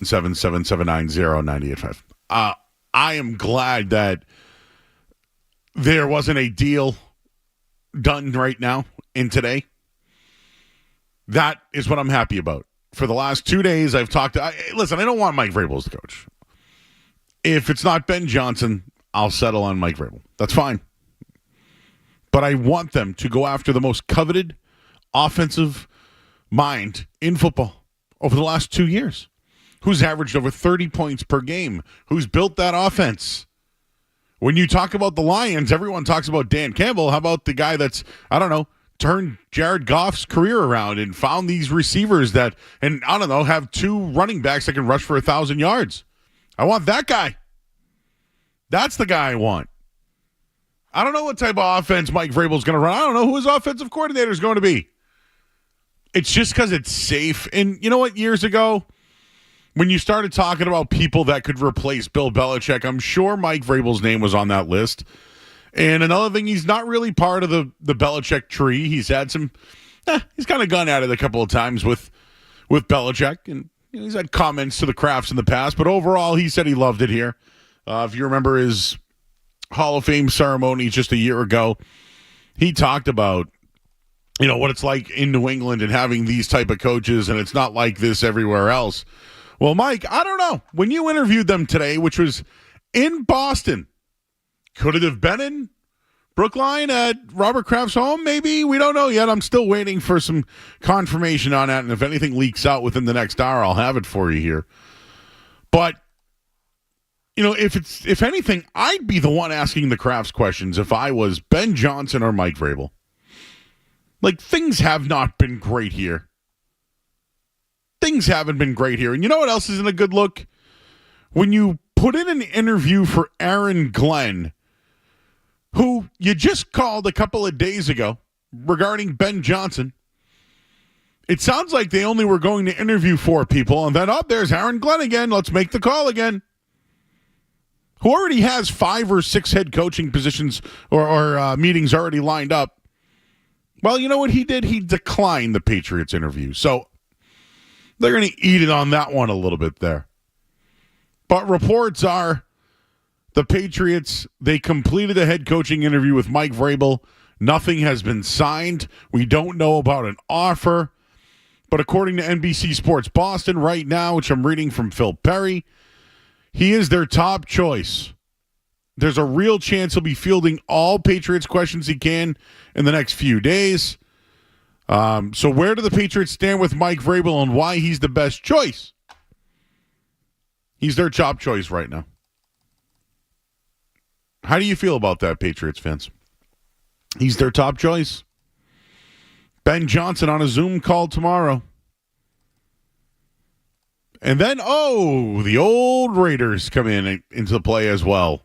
877-779-0985. I am glad that there wasn't a deal done right now in today. That is what I'm happy about. For the last 2 days, I've talked to... listen, I don't want Mike Vrabel as the coach. If it's not Ben Johnson, I'll settle on Mike Vrabel. That's fine. But I want them to go after the most coveted offensive mind in football over the last 2 years. Who's averaged over 30 points per game? Who's built that offense? When you talk about the Lions, everyone talks about Dan Campbell. How about the guy that's, I don't know, turned Jared Goff's career around and found these receivers that, and I don't know, have 2 running backs that can rush for 1,000 yards? I want that guy. That's the guy I want. I don't know what type of offense Mike Vrabel's going to run. I don't know who his offensive coordinator is going to be. It's just because it's safe. And you know what? Years ago, when you started talking about people that could replace Bill Belichick, I'm sure Mike Vrabel's name was on that list. And another thing, he's not really part of the Belichick tree. He's had some, he's kind of gone at it a couple of times with Belichick. And he's had comments to the Crafts in the past. But overall, he said he loved it here. If you remember his Hall of Fame ceremony just a year ago, he talked about, what it's like in New England and having these type of coaches, and it's not like this everywhere else. Well, Mike, I don't know. When you interviewed them today, which was in Boston, could it have been in Brookline at Robert Kraft's home? Maybe. We don't know yet. I'm still waiting for some confirmation on that, and if anything leaks out within the next hour, I'll have it for you here. But, if anything, I'd be the one asking the Crafts questions if I was Ben Johnson or Mike Vrabel. Like, things have not been great here. Things haven't been great here. And you know what else isn't a good look? When you put in an interview for Aaron Glenn, who you just called a couple of days ago regarding Ben Johnson. It sounds like they only were going to interview 4 people, and then, there's Aaron Glenn again. Let's make the call again. Who already has 5 or 6 head coaching positions or meetings already lined up. Well, you know what he did? He declined the Patriots interview. So they're going to eat it on that one a little bit there. But reports are the Patriots, they completed a head coaching interview with Mike Vrabel. Nothing has been signed. We don't know about an offer. But according to NBC Sports Boston right now, which I'm reading from Phil Perry, he is their top choice. There's a real chance he'll be fielding all Patriots questions he can in the next few days. So where do the Patriots stand with Mike Vrabel and why he's the best choice? He's their top choice right now. How do you feel about that, Patriots fans? He's their top choice. Ben Johnson on a Zoom call tomorrow. And then, the old Raiders come into play as well.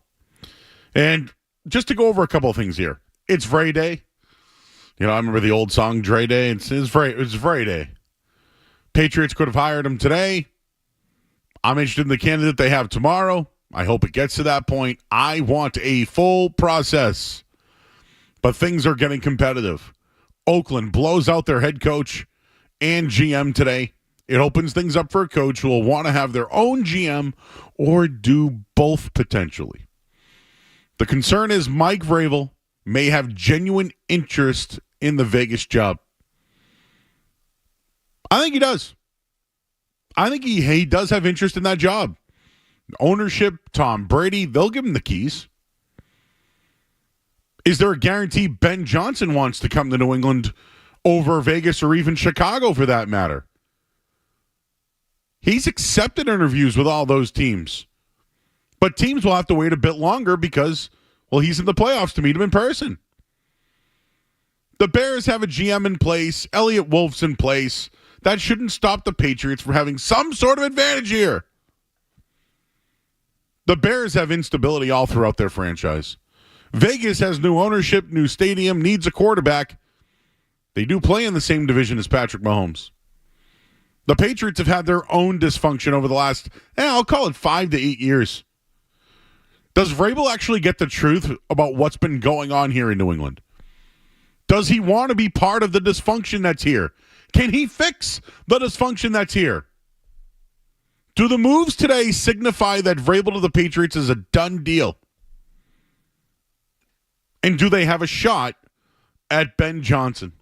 And just to go over a couple of things here. It's Vray Day. I remember the old song, Dre Day. It's Vray Day. Patriots could have hired him today. I'm interested in the candidate they have tomorrow. I hope it gets to that point. I want a full process. But things are getting competitive. Oakland blows out their head coach and GM today. It opens things up for a coach who will want to have their own GM or do both potentially. The concern is Mike Vrabel may have genuine interest in the Vegas job. I think he does. I think he does have interest in that job. Ownership, Tom Brady, they'll give him the keys. Is there a guarantee Ben Johnson wants to come to New England over Vegas or even Chicago for that matter? He's accepted interviews with all those teams. But teams will have to wait a bit longer because, he's in the playoffs to meet him in person. The Bears have a GM in place. Elliott Wolf's in place. That shouldn't stop the Patriots from having some sort of advantage here. The Bears have instability all throughout their franchise. Vegas has new ownership, new stadium, needs a quarterback. They do play in the same division as Patrick Mahomes. The Patriots have had their own dysfunction over the last, I'll call it 5 to 8 years. Does Vrabel actually get the truth about what's been going on here in New England? Does he want to be part of the dysfunction that's here? Can he fix the dysfunction that's here? Do the moves today signify that Vrabel to the Patriots is a done deal? And do they have a shot at Ben Johnson?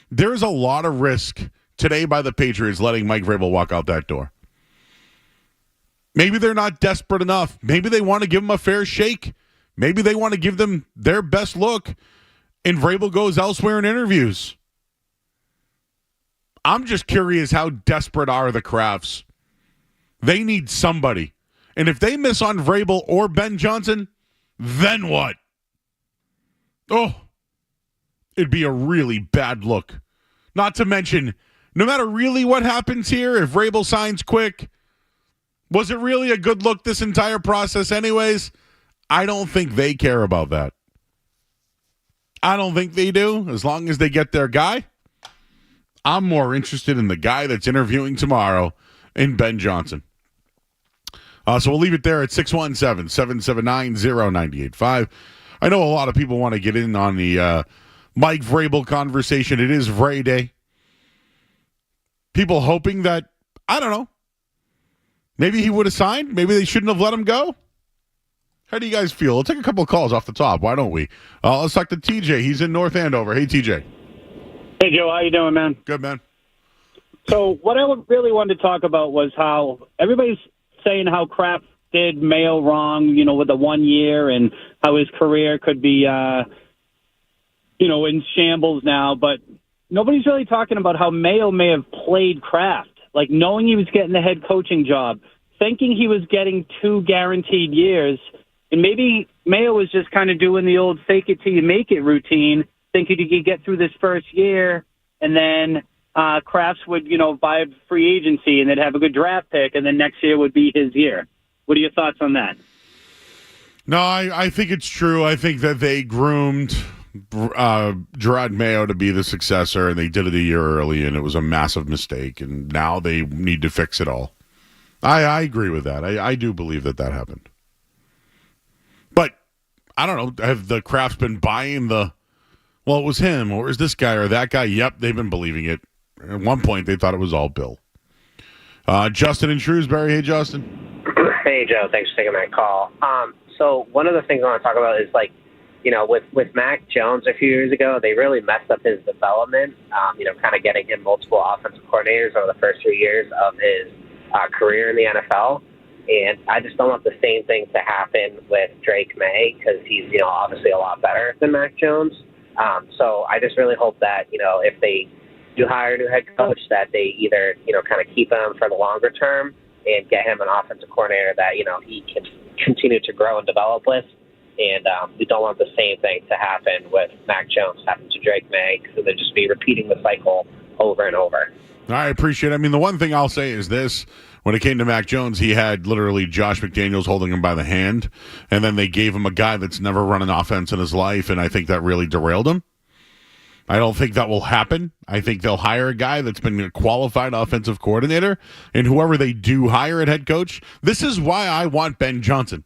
There's a lot of risk today by the Patriots letting Mike Vrabel walk out that door. Maybe they're not desperate enough. Maybe they want to give him a fair shake. Maybe they want to give them their best look, and Vrabel goes elsewhere in interviews. I'm just curious, how desperate are the Crafts? They need somebody. And if they miss on Vrabel or Ben Johnson, then what? Oh, it'd be a really bad look. Not to mention, no matter really what happens here, if Vrabel signs quick, was it really a good look this entire process anyways? I don't think they care about that. I don't think they do. As long as they get their guy, I'm more interested in the guy that's interviewing tomorrow in Ben Johnson. So we'll leave it there at 617-779-0985. I know a lot of people want to get in on the Mike Vrabel conversation. It is Vray Day. People hoping that, I don't know, maybe he would have signed. Maybe they shouldn't have let him go. How do you guys feel? We'll take a couple of calls off the top. Why don't we? Let's talk to TJ. He's in North Andover. Hey, TJ. Hey, Joe. How you doing, man? Good, man. So what I really wanted to talk about was how everybody's saying how Kraft did Mayo wrong, with the 1 year, and how his career could be, in shambles now. But nobody's really talking about how Mayo may have played Kraft, like knowing he was getting the head coaching job, thinking he was getting 2 guaranteed years. And maybe Mayo was just kind of doing the old fake it till you make it routine, thinking he could get through this first year, and then Crafts would, buy free agency, and they'd have a good draft pick, and then next year would be his year. What are your thoughts on that? No, I think it's true. I think that they groomed Gerard Mayo to be the successor, and they did it a year early, and it was a massive mistake, and now they need to fix it all. I agree with that. I do believe that happened. But I don't know. Have the Crafts been buying it was him, or is this guy or that guy? Yep, they've been believing it. At one point, they thought it was all Bill. Justin in Shrewsbury. Hey, Justin. Hey, Joe. Thanks for taking my call. So one of the things I want to talk about is, with Mac Jones a few years ago, they really messed up his development, kind of getting him multiple offensive coordinators over the first 3 years of his career in the NFL. And I just don't want the same thing to happen with Drake May, because he's, obviously a lot better than Mac Jones. So I just really hope that, if they do hire a new head coach, that they either, kind of keep him for the longer term and get him an offensive coordinator that, he can continue to grow and develop with. And we don't want the same thing to happen with Mac Jones happen to Drake May, because they'll just be repeating the cycle over and over. I appreciate it. I mean, the one thing I'll say is this. When it came to Mac Jones, he had literally Josh McDaniels holding him by the hand, and then they gave him a guy that's never run an offense in his life, and I think that really derailed him. I don't think that will happen. I think they'll hire a guy that's been a qualified offensive coordinator, and whoever they do hire at head coach, this is why I want Ben Johnson.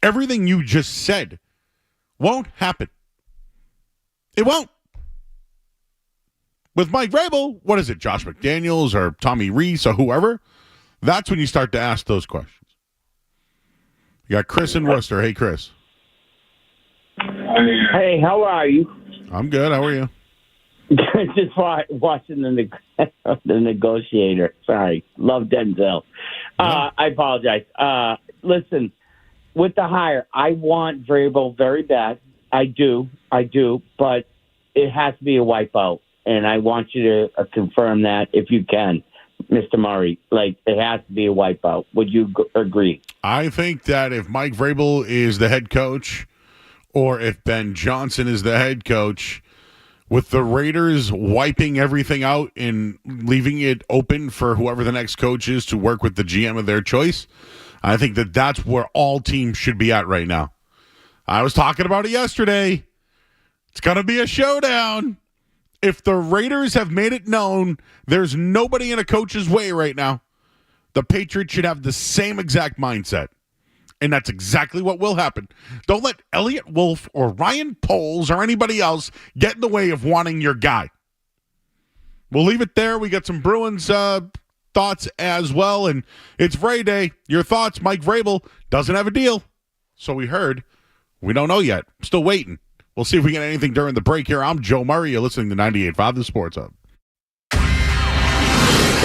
Everything you just said won't happen. It won't. With Mike Vrabel, what is it, Josh McDaniels or Tommy Reese or whoever? That's when you start to ask those questions. You got Chris in Worcester. Hey, Chris. Hey, how are you? I'm good. How are you? Just watching the Negotiator. Sorry. Love Denzel. Yeah. I apologize. Listen, with the hire, I want Vrabel very bad. I do. But it has to be a wipeout. And I want you to confirm that if you can. Mr. Murray, it has to be a wipeout. Would you agree? I think that if Mike Vrabel is the head coach, or if Ben Johnson is the head coach, with the Raiders wiping everything out and leaving it open for whoever the next coach is to work with the GM of their choice, I think that that's where all teams should be at right now. I was talking about it yesterday. It's going to be a showdown. If the Raiders have made it known there's nobody in a coach's way right now, the Patriots should have the same exact mindset. And that's exactly what will happen. Don't let Elliott Wolf or Ryan Poles or anybody else get in the way of wanting your guy. We'll leave it there. We got some Bruins thoughts as well. And it's Friday. Your thoughts. Mike Vrabel doesn't have a deal. So we heard. We don't know yet. Still waiting. We'll see if we get anything during the break here. I'm Joe Murray. You're listening to 98.5 The Sports Hub.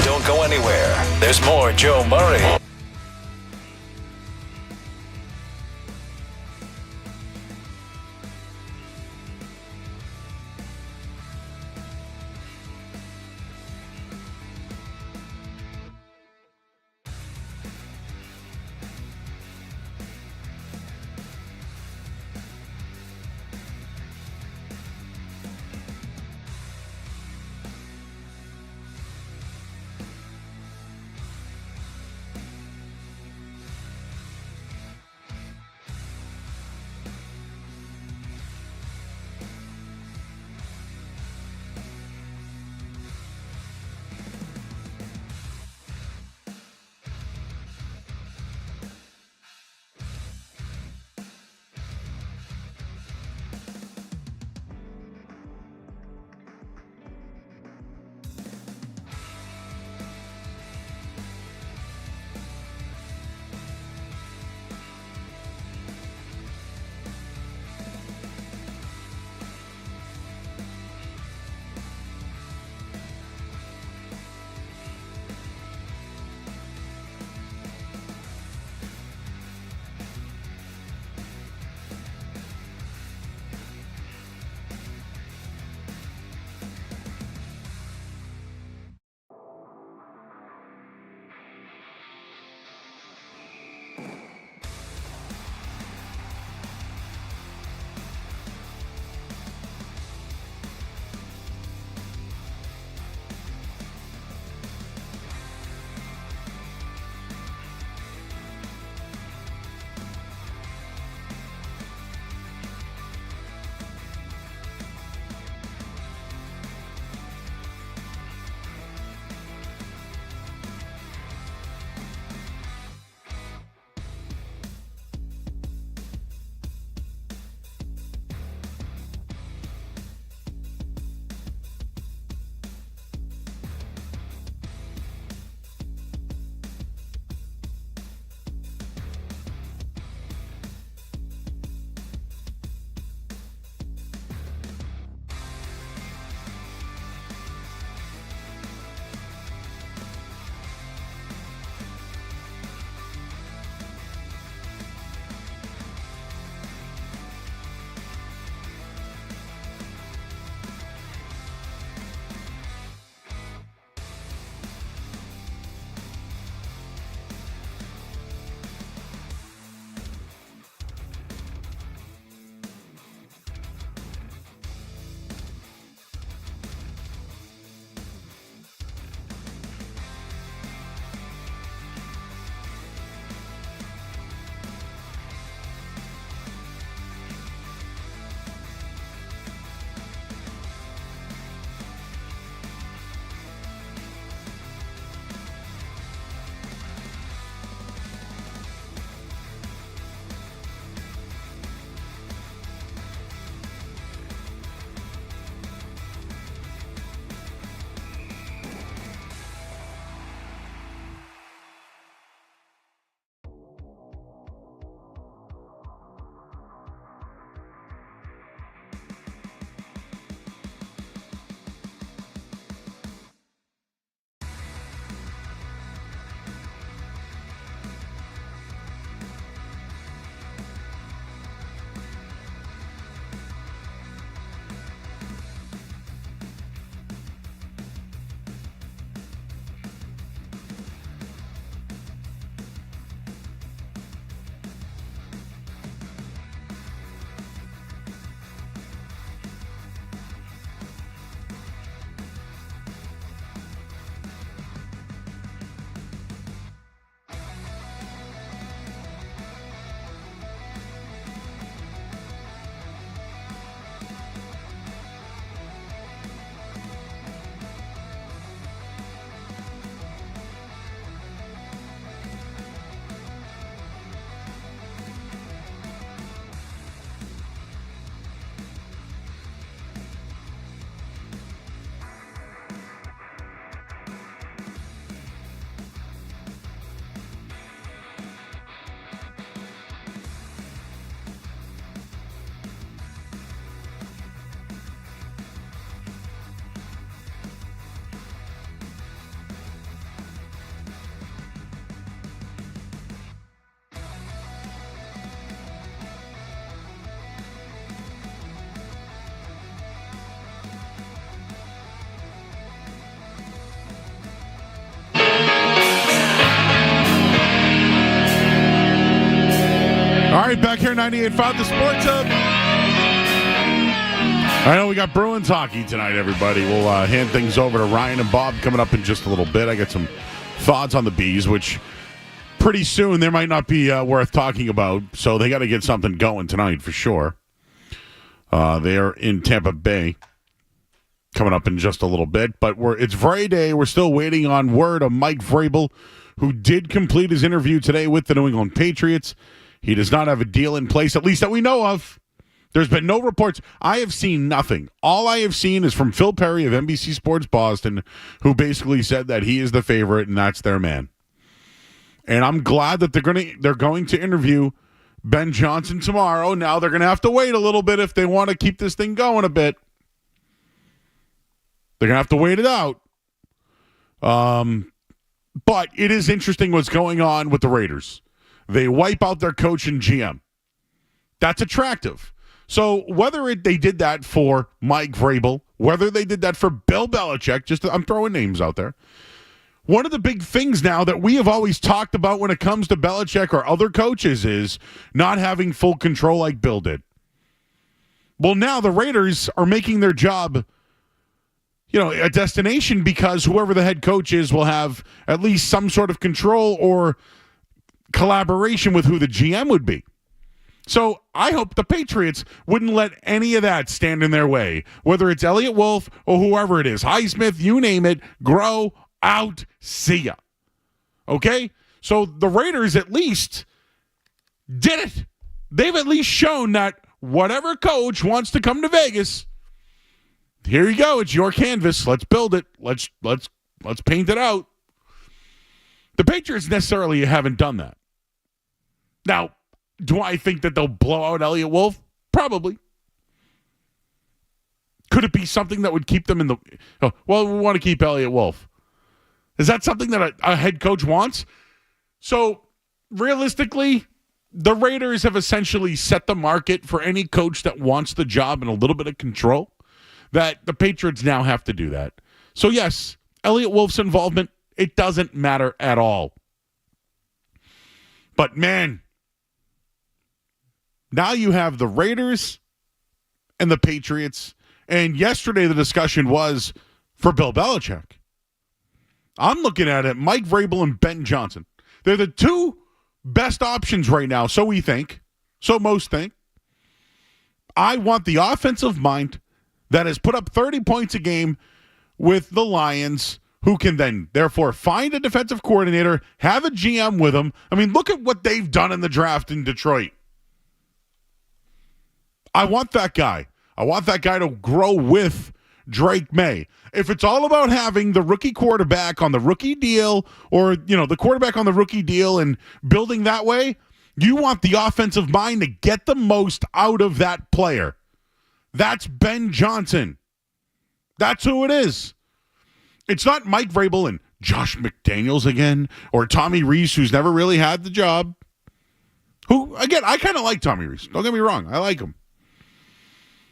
Don't go anywhere. There's more Joe Murray. back here, 98.5, the Sports Hub. I know we got Bruins hockey tonight, everybody. We'll hand things over to Ryan and Bob coming up in just a little bit. I got some thoughts on the Bees, which pretty soon there might not be worth talking about, so they got to get something going tonight for sure. They are in Tampa Bay coming up in just a little bit, but it's Friday. We're still waiting on word of Mike Vrabel, who did complete his interview today with the New England Patriots. He does not have a deal in place, at least that we know of. There's been no reports. I have seen nothing. All I have seen is from Phil Perry of NBC Sports Boston, who basically said that he is the favorite and that's their man. And I'm glad that they're going to interview Ben Johnson tomorrow. Now they're going to have to wait a little bit if they want to keep this thing going a bit. They're going to have to wait it out. But it is interesting what's going on with the Raiders. They wipe out their coach and GM. That's attractive. So whether they did that for Mike Vrabel, whether they did that for Bill Belichick, I'm throwing names out there. One of the big things now that we have always talked about when it comes to Belichick or other coaches is not having full control like Bill did. Well, now the Raiders are making their job, a destination because whoever the head coach is will have at least some sort of control or collaboration with who the GM would be. So I hope the Patriots wouldn't let any of that stand in their way, whether it's Elliott Wolf or whoever it is. Highsmith, you name it, grow out, see ya. Okay? So the Raiders at least did it. They've at least shown that whatever coach wants to come to Vegas, here you go. It's your canvas. Let's build it. Let's paint it out. The Patriots necessarily haven't done that. Now, do I think that they'll blow out Elliott Wolf? Probably. Could it be something that would keep them in the... Oh, well, we want to keep Elliott Wolf. Is that something that a head coach wants? So, realistically, the Raiders have essentially set the market for any coach that wants the job and a little bit of control, that the Patriots now have to do that. So, yes, Elliott Wolf's involvement, it doesn't matter at all. But, man... Now you have the Raiders and the Patriots. And yesterday the discussion was for Bill Belichick. I'm looking at it, Mike Vrabel and Ben Johnson. They're the two best options right now, so we think. So most think. I want the offensive mind that has put up 30 points a game with the Lions, who can then, therefore, find a defensive coordinator, have a GM with them. I mean, look at what they've done in the draft in Detroit. I want that guy. I want that guy to grow with Drake May. If it's all about having the rookie quarterback on the rookie deal or, the quarterback on the rookie deal and building that way, you want the offensive mind to get the most out of that player. That's Ben Johnson. That's who it is. It's not Mike Vrabel and Josh McDaniels again or Tommy Rees, who's never really had the job. Who, again, I kind of like Tommy Rees. Don't get me wrong. I like him.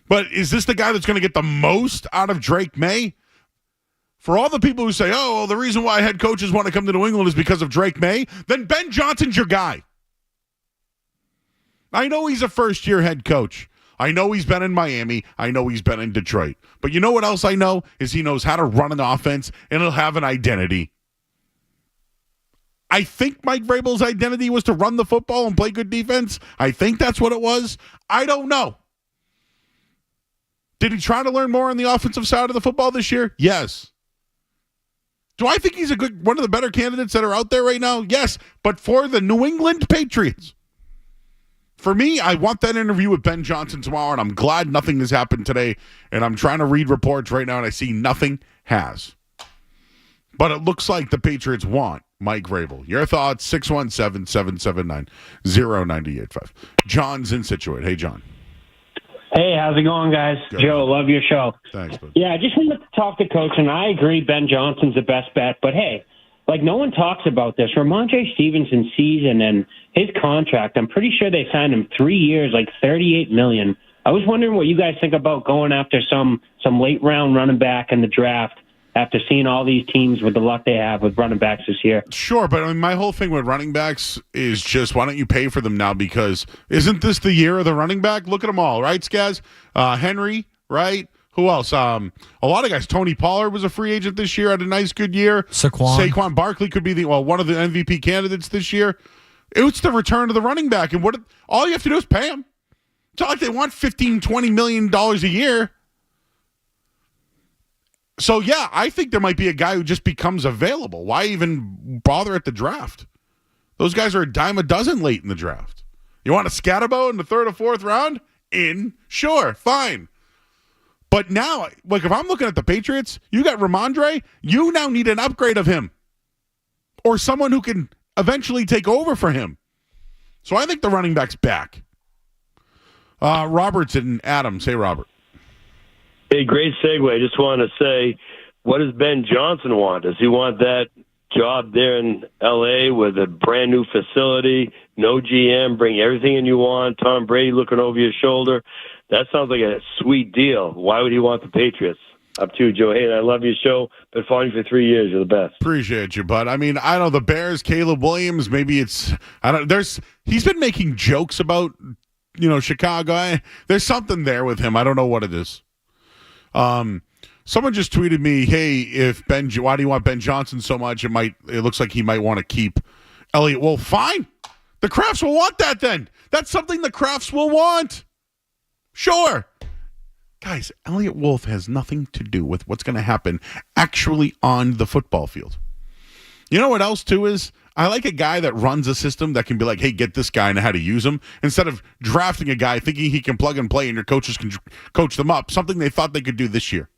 But is this the guy that's going to get the most out of Drake May? For all the people who say, oh, well, the reason why head coaches want to come to New England is because of Drake May, then Ben Johnson's your guy. I know he's a first-year head coach. I know he's been in Miami. I know he's been in Detroit. But you know what else I know? Is he knows how to run an offense, and he'll have an identity. I think Mike Vrabel's identity was to run the football and play good defense. I think that's what it was. I don't know. Did he try to learn more on the offensive side of the football this year? Yes. Do I think he's one of the better candidates that are out there right now? Yes, but for the New England Patriots. For me, I want that interview with Ben Johnson tomorrow, and I'm glad nothing has happened today, and I'm trying to read reports right now, and I see nothing has. But it looks like the Patriots want Mike Vrabel. Your thoughts, 617-779-0985. John's in Scituate. Hey, John. Hey, how's it going, guys? Good. Joe, love your show. Thanks, bud. Yeah, I just wanted to talk to Coach, and I agree Ben Johnson's the best bet. But, hey, no one talks about this. Ramondre Stevenson's season and his contract, I'm pretty sure they signed him 3 years, $38 million. I was wondering what you guys think about going after some late-round running back in the draft after seeing all these teams with the luck they have with running backs this year. Sure, but I mean, my whole thing with running backs is just why don't you pay for them now? Because isn't this the year of the running back? Look at them all, right, Skaz? Henry, right? Who else? A lot of guys. Tony Pollard was a free agent this year, had a nice, good year. Saquon Barkley could be one of the MVP candidates this year. It's the return of the running back, and all you have to do is pay them. It's not like they want $15, $20 million a year. So, yeah, I think there might be a guy who just becomes available. Why even bother at the draft? Those guys are a dime a dozen late in the draft. You want a Scatterbo in the third or fourth round? Sure, fine. But now, like if I'm looking at the Patriots, you got Ramondre, you now need an upgrade of him. Or someone who can eventually take over for him. So I think the running back's back. Robert's and Adams. Hey, Robert. Hey, great segue. I just want to say, what does Ben Johnson want? Does he want that job there in L.A. with a brand-new facility, no GM, bring everything in you want, Tom Brady looking over your shoulder? That sounds like a sweet deal. Why would he want the Patriots? Up to you, Joe. Hey, I love your show. Been following you for 3 years. You're the best. Appreciate you, bud. I mean, I don't know, the Bears, Caleb Williams, maybe it's he's been making jokes about, Chicago. There's something there with him. I don't know what it is. Someone just tweeted me, hey, why do you want Ben Johnson so much? It looks like he might want to keep Elliott. Well, fine. The Crafts will want that then. That's something the Crafts will want. Sure. Guys, Elliott Wolf has nothing to do with what's going to happen actually on the football field. You know what else, too, is I like a guy that runs a system that can be like, hey, get this guy and how to use him, instead of drafting a guy thinking he can plug and play and your coaches can coach them up, something they thought they could do this year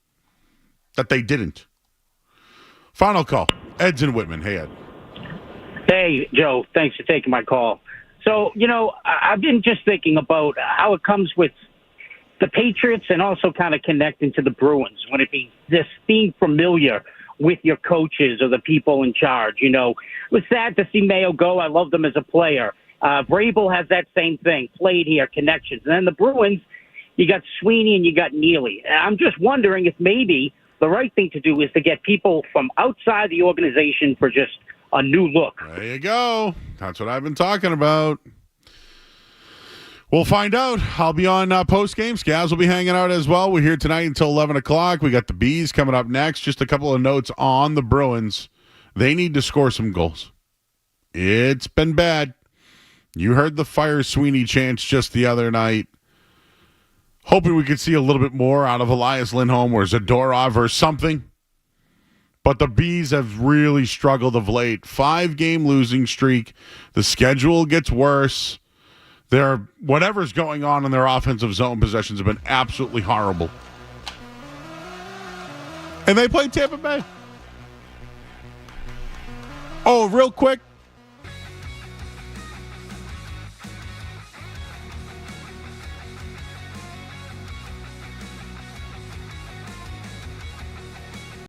that they didn't. Final call. Ed's in Whitman. Hey, Ed. Hey, Joe. Thanks for taking my call. So, I've been just thinking about how it comes with the Patriots and also kind of connecting to the Bruins. When it be this being familiar with your coaches or the people in charge, it was sad to see Mayo go. I loved him as a player. Vrabel has that same thing, played here, connections. And then the Bruins, you got Sweeney and you got Neely. I'm just wondering if maybe the right thing to do is to get people from outside the organization for just a new look. There you go. That's what I've been talking about. We'll find out. I'll be on post-game. Scavs will be hanging out as well. We're here tonight until 11 o'clock. We got the Bees coming up next. Just a couple of notes on the Bruins. They need to score some goals. It's been bad. You heard the Fire Sweeney chants just the other night. Hoping we could see a little bit more out of Elias Lindholm or Zadorov or something. But the Bees have really struggled of late. 5-game losing streak. The schedule gets worse. Whatever's going on in their offensive zone possessions have been absolutely horrible. And they played Tampa Bay. Oh, real quick,